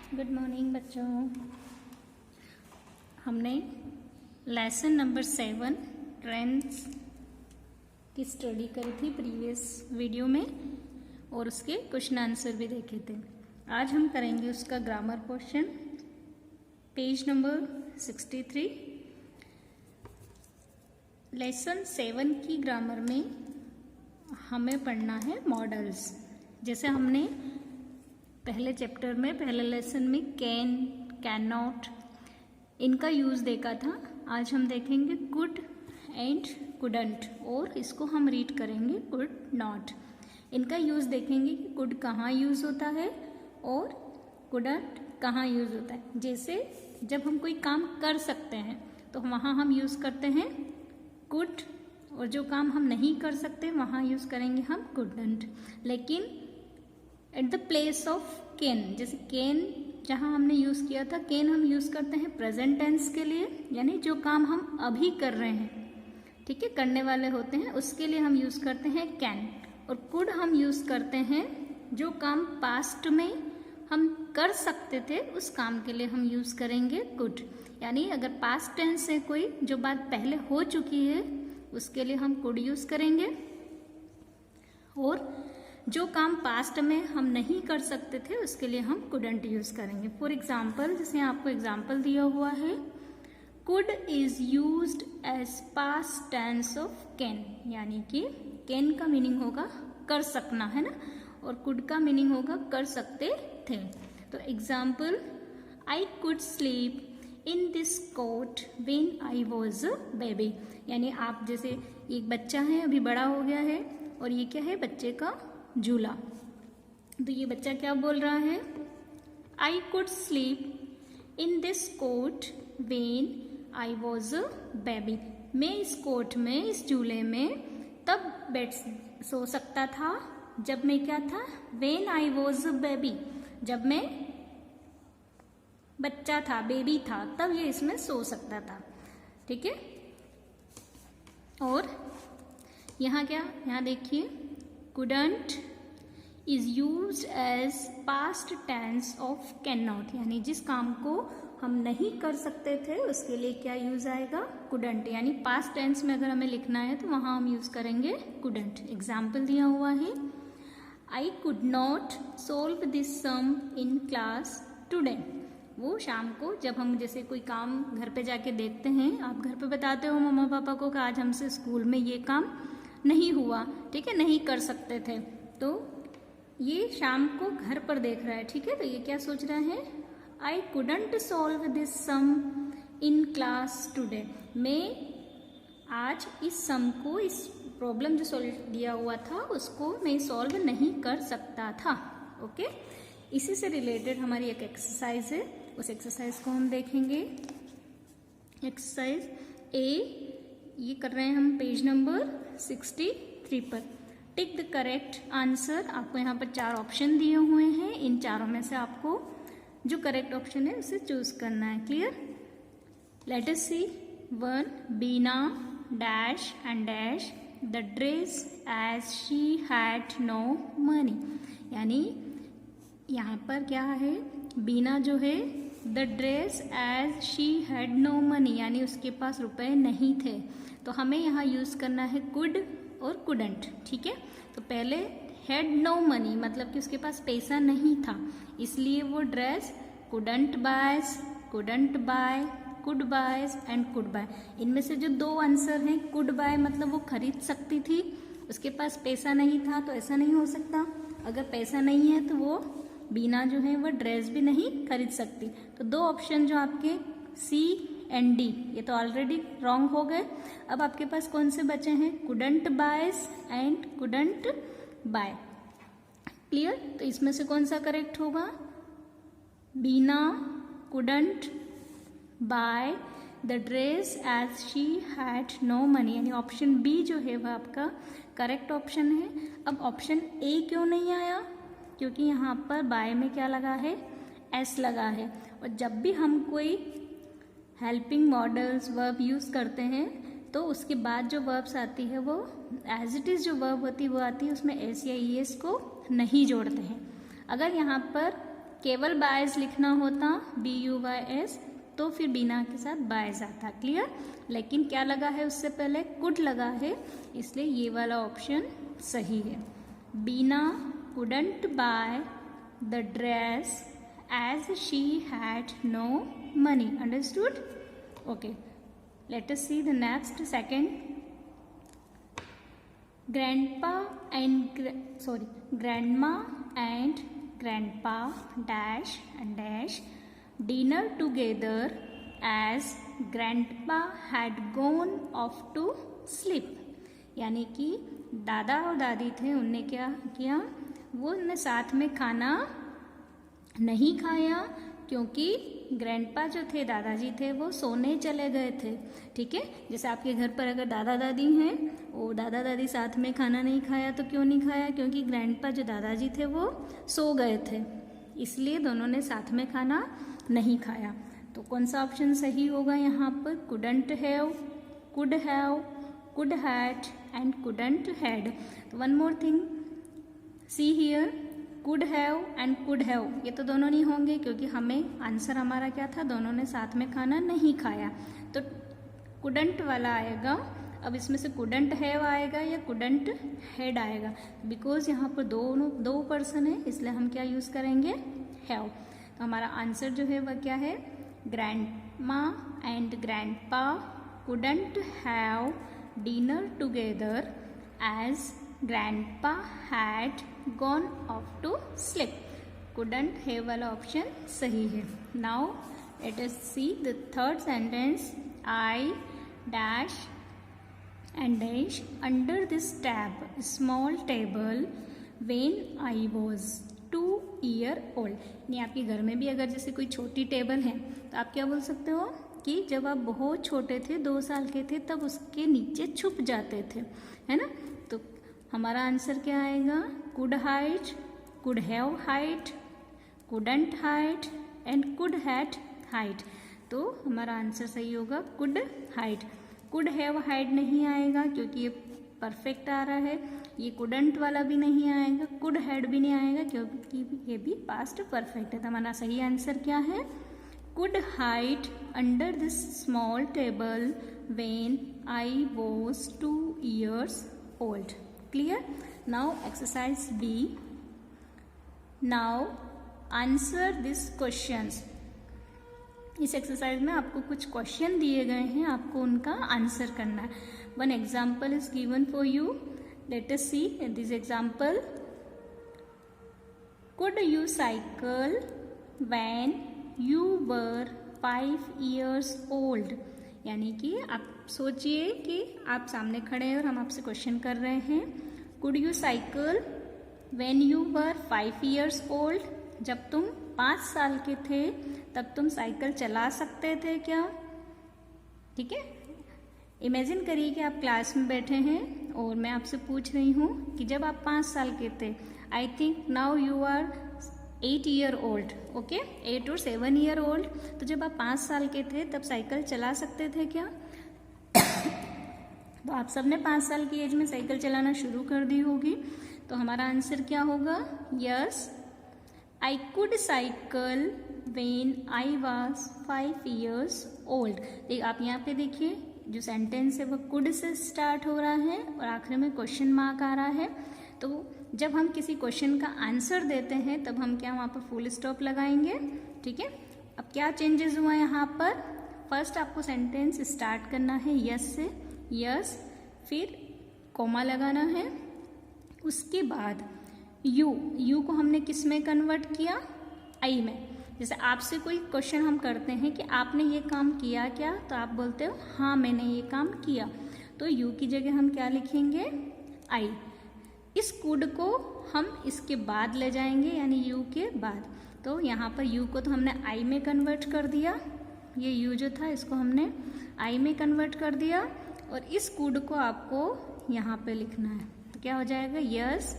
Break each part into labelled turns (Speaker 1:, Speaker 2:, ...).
Speaker 1: Good morning बच्चों। हमने lesson number 7 trends की स्टडी करी थी प्रीवियस वीडियो में और उसके क्वेश्चन आंसर भी देखे थे। आज हम करेंगे उसका grammar portion, page number 63। Lesson 7 की ग्रामर में हमें पढ़ना है मॉडल्स। जैसे हमने पहले चैप्टर में, पहले लेसन में कैन, कैन नॉट इनका यूज़ देखा था। आज हम देखेंगे कुड एंड कुडंट, और इसको हम रीड करेंगे कुड नॉट। इनका यूज़ देखेंगे कि कुड कहाँ यूज़ होता है और कुडंट कहाँ यूज़ होता है। जैसे जब हम कोई काम कर सकते हैं तो वहाँ हम यूज़ करते हैं कुड, और जो काम हम नहीं कर सकते वहाँ यूज़ करेंगे हम कुडंट। लेकिन at the place of can, जैसे कैन जहाँ हमने यूज़ किया था, कैन हम यूज़ करते हैं प्रेजेंट टेंस के लिए, यानी जो काम हम अभी कर रहे हैं, ठीक है, करने वाले होते हैं, उसके लिए हम यूज़ करते हैं कैन। और कुड हम यूज़ करते हैं जो काम पास्ट में हम कर सकते थे, उस काम के लिए हम यूज़ करेंगे कुड। यानी अगर पास्ट टेंस से कोई जो बात पहले हो चुकी है उसके लिए हम कुड यूज़ करेंगे, और जो काम पास्ट में हम नहीं कर सकते थे उसके लिए हम कुडंट यूज़ करेंगे। फॉर एग्जाम्पल, जैसे आपको एग्जाम्पल दिया हुआ है, could is used as past tense of can, यानी कि कैन का मीनिंग होगा कर सकना, है ना, और कुड का मीनिंग होगा कर सकते थे। तो example, I could sleep in this cot when I was a baby. यानी आप जैसे एक बच्चा है, अभी बड़ा हो गया है, और ये क्या है, बच्चे का झूला। तो ये बच्चा क्या बोल रहा है, I could sleep in this cot when I was a baby. मैं इस कोट में, इस झूले में तब सो सकता था जब मैं क्या था, when I was a baby, जब मैं बच्चा था, बेबी था, तब ये इसमें सो सकता था, ठीक है। और यहाँ क्या, यहाँ देखिए, couldn't is used as past tense of cannot, यानी जिस काम को हम नहीं कर सकते थे उसके लिए क्या यूज आएगा, couldn't। यानी पास्ट टेंस में अगर हमें लिखना है तो वहां हम यूज करेंगे couldn't। एग्जाम्पल दिया हुआ है, I could not solve this sum in class today। वो शाम को जब हम जैसे कोई काम घर पे जाके देखते हैं, आप घर पे बताते हो मम्मा पापा को कि आज हमसे स्कूल में ये काम नहीं हुआ, ठीक है, नहीं कर सकते थे, तो ये शाम को घर पर देख रहा है, ठीक है। तो ये क्या सोच रहा है, I couldn't solve this sum in class today. मैं आज इस सम को, इस प्रॉब्लम जो सॉल्व दिया हुआ था उसको मैं सॉल्व नहीं कर सकता था, ओके। इसी से रिलेटेड हमारी एक एक्सरसाइज है, उस एक्सरसाइज को हम देखेंगे। एक्सरसाइज ए, ये कर रहे हैं हम पेज नंबर 63 पर। Tick the correct answer. आपको यहाँ पर 4 ऑप्शन दिए हुए हैं, इन चारों में से आपको जो करेक्ट ऑप्शन है उसे चूज करना है। Clear? Let us see. 1, Bina dash and dash the dress as she had no money. यानी यहाँ पर क्या है, बीना जो है, the dress as she had no money, यानी उसके पास रुपए नहीं थे, तो हमें यहाँ यूज़ करना है कुड और कुडंट, ठीक है। तो पहले हैड नो मनी मतलब कि उसके पास पैसा नहीं था, इसलिए वो dress couldn't buys, couldn't buy, could buys and could buy. इनमें से जो 2 आंसर हैं, कुड बाय मतलब वो खरीद सकती थी, उसके पास पैसा नहीं था, तो ऐसा नहीं हो सकता। अगर पैसा नहीं है तो वो बीना जो है वो ड्रेस भी नहीं खरीद सकती। तो 2 ऑप्शन जो आपके सी एंड डी, ये तो ऑलरेडी रॉन्ग हो गए। अब आपके पास कौन से बचे हैं, couldn't buys and couldn't buy. Clear? तो इसमें से कौन सा करेक्ट होगा, Beena couldn't buy the dress as she had no money, यानी ऑप्शन बी जो है वह आपका करेक्ट ऑप्शन है। अब ऑप्शन ए क्यों नहीं आया, क्योंकि यहाँ पर बाय में क्या लगा है, एस लगा है, और जब भी हम कोई हेल्पिंग मॉडल्स वर्ब यूज़ करते हैं तो उसके बाद जो वर्ब्स आती है वो एज इट इज़ जो वर्ब होती है वो आती है, उसमें एस या ई एस को नहीं जोड़ते हैं। अगर यहाँ पर केवल बायस लिखना होता BUYS तो फिर बिना के साथ बायस आता, क्लियर। लेकिन क्या लगा है उससे पहले कुड लगा है, इसलिए ये वाला ऑप्शन सही है। बीना couldn't buy the dress as she had no money. Understood? Okay. Let us see the next second. Grandma and grandpa dash and dash dinner together as grandpa had gone off to sleep. यानी कि दादा और दादी थे, उनने क्या किया, वो उनने साथ में खाना नहीं खाया क्योंकि ग्रैंडपा जो थे, दादाजी थे, वो सोने चले गए थे। ठीक है, जैसे आपके घर पर अगर दादा दादी हैं, वो दादा दादी साथ में खाना नहीं खाया तो क्यों नहीं खाया, क्योंकि ग्रैंडपा जो दादाजी थे वो सो गए थे, इसलिए दोनों ने साथ में खाना नहीं खाया। तो कौन सा ऑप्शन सही होगा यहाँ पर, couldn't have, could have, could had and couldn't had. One more thing, see here, could have and could have, ये तो दोनों नहीं होंगे क्योंकि हमें आंसर हमारा क्या था, दोनों ने साथ में खाना नहीं खाया, तो कुडंट वाला आएगा। अब इसमें से कुडंट हैव आएगा या कुडंट हैड आएगा, बिकॉज यहाँ पर दो पर्सन है, इसलिए हम क्या यूज करेंगे, हैव। तो हमारा आंसर जो है वह क्या है, grandma and grandpa couldn't have dinner together as grandpa had gone off to sleep. couldn't have वाला ऑप्शन सही है। Now let us see the third sentence. I dash and dash under this small table when I was 2-year-old. नहीं, आपके घर में भी अगर जैसे कोई छोटी टेबल है तो आप क्या बोल सकते हो कि जब आप बहुत छोटे थे, 2 साल के थे, तब उसके नीचे छुप जाते थे, है ना। तो हमारा आंसर क्या आएगा, could height, could have height, couldn't height and could had height. तो हमारा आंसर सही होगा could height. Could have height नहीं आएगा क्योंकि ये परफेक्ट आ रहा है, ये कुडंट वाला भी नहीं आएगा, कुड हैड भी नहीं आएगा क्योंकि ये भी पास्ट परफेक्ट है। तो हमारा सही आंसर क्या है, could height under this small table when I was 2 years old. Clear? Now exercise B. Now answer these questions. इस एक्सरसाइज में आपको कुछ क्वेश्चन दिए गए हैं, आपको उनका आंसर करना है। One example is given for you, late us see this example. Could you cycle when you were 5 years old? यानी कि आप सोचिए कि आप सामने खड़े हैं और हम आपसे क्वेश्चन कर रहे हैं, could you cycle when you were 5 years old? जब तुम 5 साल के थे तब तुम साइकिल चला सकते थे क्या? ठीक है, इमेजिन करिए कि आप क्लास में बैठे हैं और मैं आपसे पूछ रही हूँ कि जब आप 5 साल के थे, I think now you are 8 year old, okay, 8 or 7 year old, तो जब आप 5 साल के थे तब साइकिल चला सकते थे क्या? तो आप सबने 5 साल की एज में साइकिल चलाना शुरू कर दी होगी, तो हमारा आंसर क्या होगा, yes, I could cycle when I was 5 years old। आप यहाँ पे देखिए जो सेंटेंस है वो कुड से स्टार्ट हो रहा है और आखिर में क्वेश्चन मार्क आ रहा है। तो जब हम किसी क्वेश्चन का आंसर देते हैं तब हम क्या वहाँ पर फुल स्टॉप लगाएंगे। ठीक है, अब क्या चेंजेस हुआ यहाँ पर, फर्स्ट आपको सेंटेंस स्टार्ट करना है यस से, यस, फिर कोमा लगाना है, उसके बाद यू को हमने किस में कन्वर्ट किया, आई में। जैसे आपसे कोई क्वेश्चन हम करते हैं कि आपने ये काम किया क्या, तो आप बोलते हो हाँ मैंने ये काम किया, तो यू की जगह हम क्या लिखेंगे, आई। इस कुड को हम इसके बाद ले जाएंगे यानी यू के बाद, तो यहाँ पर यू को तो हमने आई में कन्वर्ट कर दिया, ये यू जो था इसको हमने आई में कन्वर्ट कर दिया, और इस कुड को आपको यहाँ पे लिखना है, तो क्या हो जाएगा, yes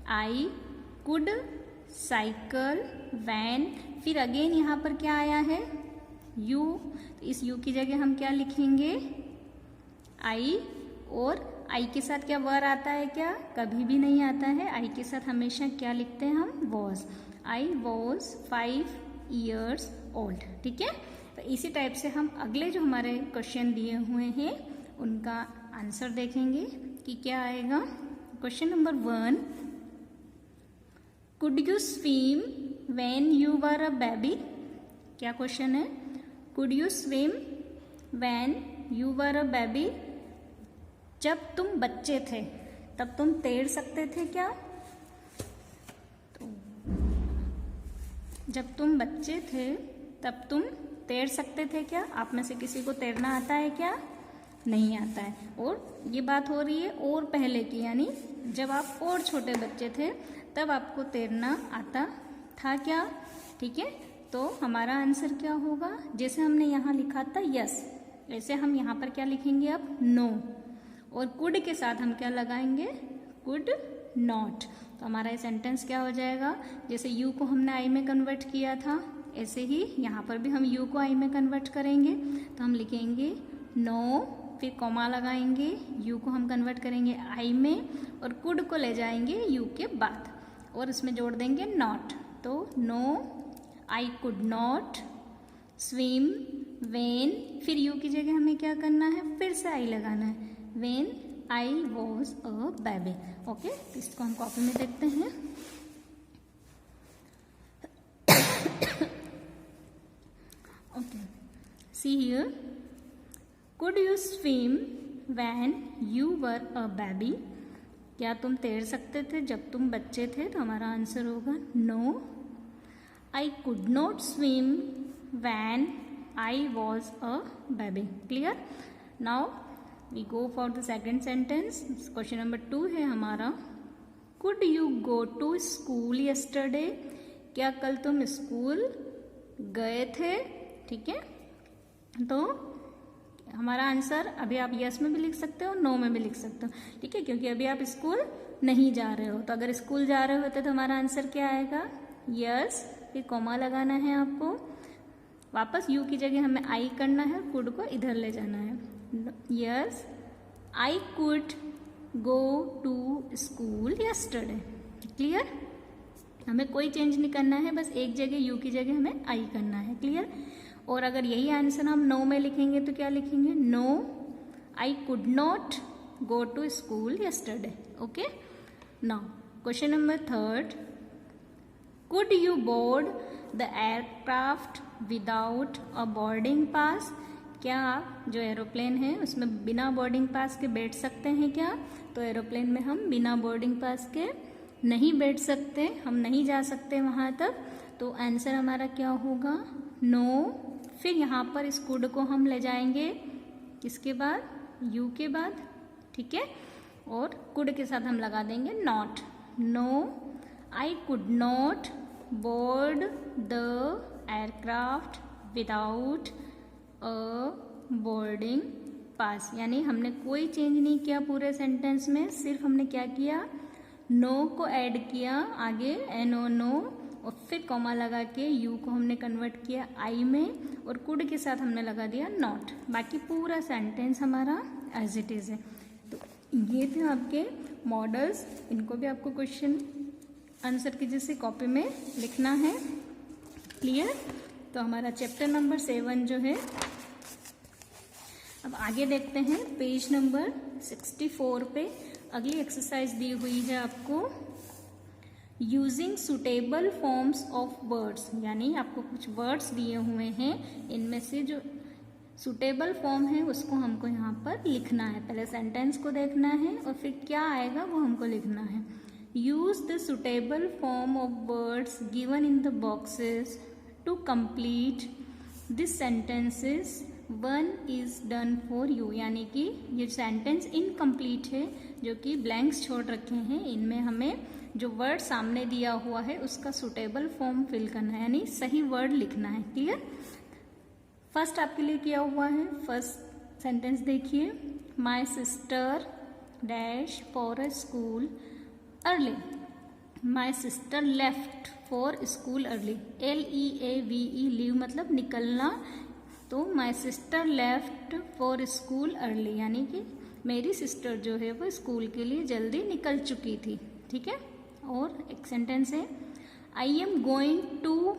Speaker 1: I could cycle when, फिर अगेन यहाँ पर क्या आया है, यू, तो इस यू की जगह हम क्या लिखेंगे, आई, और आई के साथ क्या वर आता है क्या, कभी भी नहीं आता है, आई के साथ हमेशा क्या लिखते हैं हम, was. I was 5 years old। ठीक है, तो इसी टाइप से हम अगले जो हमारे क्वेश्चन दिए हुए हैं उनका आंसर देखेंगे कि क्या आएगा। Question number 1, could you swim when you were a baby. क्या क्वेश्चन है, could you swim when you were a baby, जब तुम बच्चे थे तब तुम तैर सकते थे क्या। तो जब तुम बच्चे थे तब तुम तैर सकते थे क्या। आप में से किसी को तैरना आता है क्या, नहीं आता है। और ये बात हो रही है और पहले की, यानी जब आप और छोटे बच्चे थे तब आपको तैरना आता था क्या। ठीक है, तो हमारा आंसर क्या होगा, जैसे हमने यहाँ लिखा था यस, ऐसे हम यहाँ पर क्या लिखेंगे अब, नो। और कुड के साथ हम क्या लगाएंगे, कुड नॉट। तो हमारा ये सेंटेंस क्या हो जाएगा, जैसे यू को हमने आई में कन्वर्ट किया था ऐसे ही यहाँ पर भी हम यू को आई में कन्वर्ट करेंगे। तो हम लिखेंगे नो, फिर कॉमा लगाएंगे, यू को हम कन्वर्ट करेंगे आई में और कुड को ले जाएंगे यू के बाद और इसमें जोड़ देंगे नॉट। तो no I could not swim when, फिर यू की जगह हमें क्या करना है, फिर से आई लगाना है, when I was a baby. Okay, इसको हम कॉपी में देखते हैं। Okay, see here, could you swim when you were a baby. क्या तुम तैर सकते थे जब तुम बच्चे थे। तो हमारा आंसर होगा no, I could not swim when I was a baby. Clear. Now we go for the second sentence. Question number 2 है हमारा, could you go to school yesterday. क्या कल तुम स्कूल गए थे। ठीक है, तो हमारा आंसर अभी आप यस में भी लिख सकते हो, नो में भी लिख सकते हो। ठीक है, क्योंकि अभी आप स्कूल नहीं जा रहे हो। तो अगर स्कूल जा रहे होते तो हमारा आंसर क्या आएगा, यस, फिर कॉमा लगाना है आपको, वापस यू की जगह हमें आई करना है, कुड को इधर ले जाना है। Yes I could go to school yesterday. Clear, हमें कोई चेंज नहीं करना है, बस एक जगह यू की जगह हमें आई करना है। क्लियर। और अगर यही आंसर हम नो में लिखेंगे तो क्या लिखेंगे, no I could not go to school yesterday. Okay, now question number 3, could you board the aircraft without a boarding pass. क्या आप जो एरोप्लेन है उसमें बिना बोर्डिंग पास के बैठ सकते हैं क्या। तो एरोप्लेन में हम बिना बोर्डिंग पास के नहीं बैठ सकते, हम नहीं जा सकते वहाँ तक। तो आंसर हमारा क्या होगा, नो। फिर यहाँ पर इस कुड को हम ले जाएंगे किसके बाद, यू के बाद। ठीक है, और कुड के साथ हम लगा देंगे not. No I could not board the aircraft without a boarding pass. यानी हमने कोई चेंज नहीं किया पूरे सेंटेंस में, सिर्फ हमने क्या किया, नो को ऐड किया आगे, एनो नो, और फिर कॉमा लगा के यू को हमने कन्वर्ट किया आई में और कुड के साथ हमने लगा दिया नॉट। बाकी पूरा सेंटेंस हमारा एज इट इज है। तो ये थे आपके मॉडल्स, इनको भी आपको क्वेश्चन आंसर की जैसे कॉपी में लिखना है। क्लियर। तो हमारा चैप्टर नंबर 7 जो है, अब आगे देखते हैं पेज नंबर 64 पे अगली एक्सरसाइज दी हुई है आपको, using suitable forms of words. यानी आपको कुछ वर्ड्स दिए हुए हैं, इनमें से जो सुटेबल फॉर्म है उसको हमको यहाँ पर लिखना है। पहले सेंटेंस को देखना है और फिर क्या आएगा वो हमको लिखना है। Use the suitable form of words given in the boxes to complete this sentences, one is done for you. यानी कि ये सेंटेंस इनकम्प्लीट है, जो कि ब्लैंक्स छोड़ रखे हैं, इनमें हमें जो वर्ड सामने दिया हुआ है उसका सुटेबल फॉर्म फिल करना है, यानी सही वर्ड लिखना है। क्लियर। फर्स्ट आपके लिए किया हुआ है, फर्स्ट सेंटेंस देखिए, my sister dash for a school early. My sister left for school early, LEAVE leave मतलब निकलना। तो my sister left for school early, यानी कि मेरी सिस्टर जो है वो स्कूल के लिए जल्दी निकल चुकी थी। ठीक है। और एक सेंटेंस है, I am going to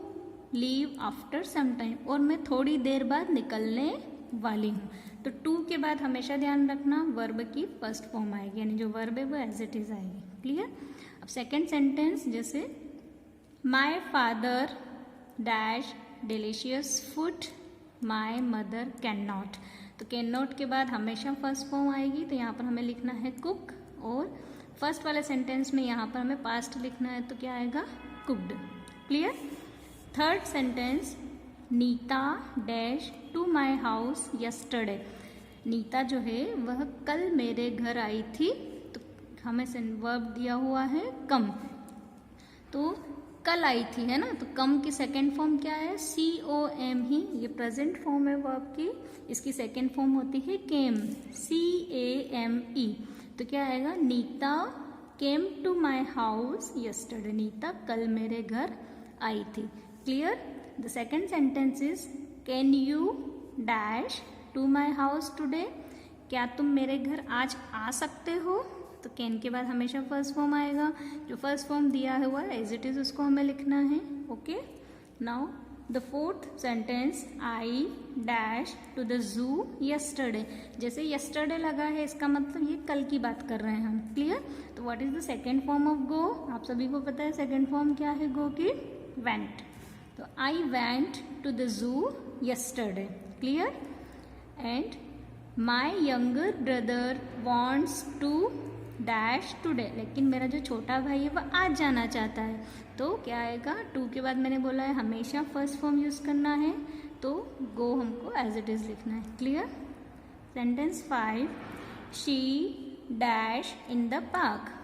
Speaker 1: leave after some time, और मैं थोड़ी देर बाद निकलने वाली हूँ। तो टू के बाद हमेशा ध्यान रखना वर्ब की फर्स्ट फॉर्म आएगी, यानी जो वर्ब है वो एज इट इज आएगी। क्लियर। अब सेकेंड सेंटेंस, जैसे my father dash delicious food, my mother can not. तो कैन नॉट के बाद हमेशा फर्स्ट फॉर्म आएगी, तो यहाँ पर हमें लिखना है कुक, और फर्स्ट वाले सेंटेंस में यहाँ पर हमें पास्ट लिखना है, तो क्या आएगा cooked. Clear. Third sentence, Nita dash to my house yesterday. Nita जो है वह कल मेरे घर आई थी, तो हमें वर्ब दिया हुआ है कम, तो कल आई थी, है ना। तो कम की सेकेंड फॉर्म क्या है, COM ही, ये प्रेजेंट फॉर्म है वर्ब की, इसकी सेकेंड फॉर्म होती है केम, CAME। तो क्या आएगा, Nita came to my house yesterday, Nita कल मेरे घर आई थी। Clear. The second sentence is can you dash to my house today, क्या तुम मेरे घर आज आ सकते हो। तो कैन के बाद हमेशा फर्स्ट फॉर्म आएगा, जो फर्स्ट फॉर्म दिया हुआ है एज इट इज उसको हमें लिखना है। Okay. Now the fourth sentence, I dash to the zoo yesterday. जैसे यस्टरडे लगा है, इसका मतलब ये कल की बात कर रहे हैं हम। क्लियर। तो what is the second form of go, आप सभी को पता है सेकेंड फॉर्म क्या है गो की, वेंट। तो I went to the zoo yesterday. Clear. And my younger brother wants to dash today, लेकिन मेरा जो छोटा भाई है वह आज जाना चाहता है, तो क्या आएगा, टू के बाद मैंने बोला है हमेशा फर्स्ट फॉर्म यूज करना है, तो गो हमको एज इट इज लिखना है। Clear. Sentence 5, she dash in the park.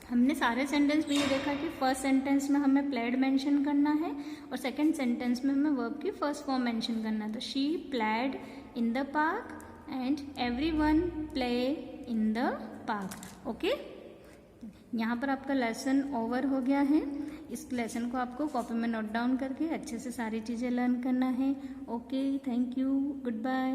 Speaker 1: हमने सारे सेंटेंस में ये देखा कि फर्स्ट सेंटेंस में हमें प्लेड मेंशन करना है, और सेकंड सेंटेंस में हमें वर्ब की फर्स्ट फॉर्म मेंशन करना है। तो she played in the park and everyone play in the park. Okay. यहाँ पर आपका लेसन ओवर हो गया है। इस लेसन को आपको कॉपी में नोट डाउन करके अच्छे से सारी चीज़ें लर्न करना है। Okay, thank you, good bye.